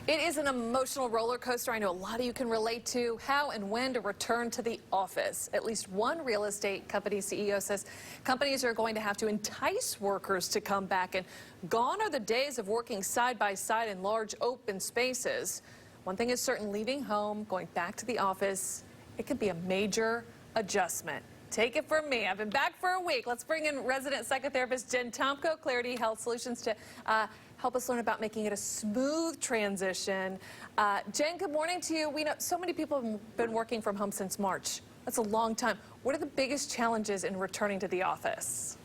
It is an emotional roller coaster I know a lot of you can relate to. How and when to return to the office. At least one real estate company CEO says companies are going to have to entice workers to come back, and gone are the days of working side by side in large open spaces. One thing is certain, leaving home, going back to the office, it could be a major adjustment. Take it from me. I've been back for a week. Let's bring in resident psychotherapist Jen Tomko, Clarity Health Solutions, to help us learn about making it a smooth transition. Jen, good morning to you. We know so many people have been working from home since March. That's a long time. What are the biggest challenges in returning to the office?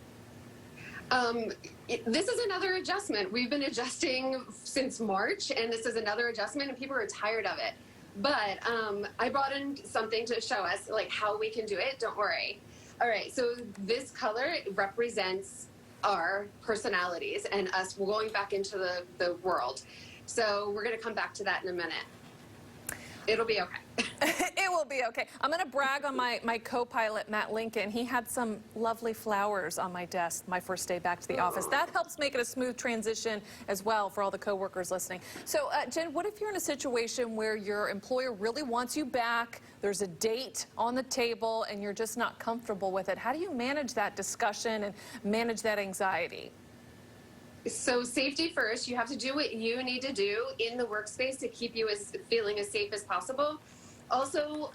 This is another adjustment. We've been adjusting since March, and this is another adjustment, and people are tired of it. But I brought in something to show us like how we can do it. Don't worry. All right, so this color represents our personalities and us going back into the world. So we're going to come back to that in a minute. It'll be okay. It will be okay. I'm going to brag on my co-pilot, Matt Lincoln. He had some lovely flowers on my desk my first day back to the office. That helps make it a smooth transition as well for all the coworkers listening. So, Jen, what if you're in a situation where your employer really wants you back, there's a date on the table, and you're just not comfortable with it? How do you manage that discussion and manage that anxiety? So safety first. You have to do what you need to do in the workspace to keep you feeling as safe as possible. Also,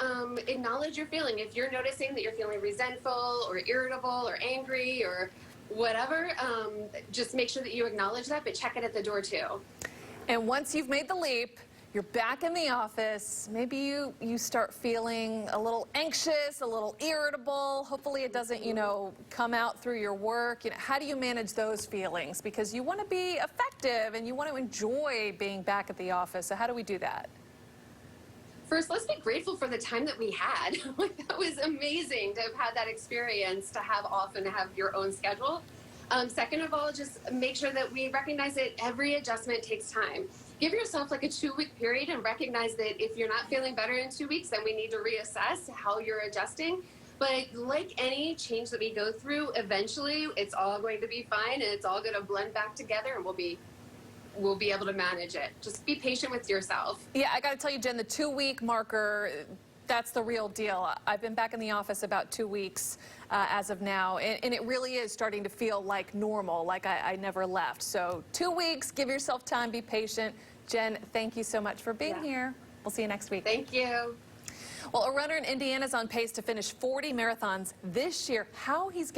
acknowledge your feeling. If you're noticing that you're feeling resentful or irritable or angry or whatever, just make sure that you acknowledge that, but check it at the door too. And once you've made the leap, you're back in the office, maybe you start feeling a little anxious, a little irritable. Hopefully it doesn't, come out through your work. How do you manage those feelings? Because you want to be effective and you want to enjoy being back at the office. So how do we do that? First, let's be grateful for the time that we had. That was amazing to have had that experience, to have off and to have your own schedule. Second of all, just make sure that we recognize that every adjustment takes time. Give yourself like a 2-week period and recognize that if you're not feeling better in 2 weeks, then we need to reassess how you're adjusting. But like any change that we go through, eventually it's all going to be fine and it's all going to blend back together, and we'll be able to manage it. Just be patient with yourself. Yeah, I got to tell you, Jen, the 2-week marker, that's the real deal. I've been back in the office about 2 weeks as of now, and it really is starting to feel like normal, like I never left. So 2 weeks, give yourself time, be patient. Jen, thank you so much for being here. We'll see you next week. Thank you. Well, a runner in Indiana is on pace to finish 40 marathons this year. How he's getting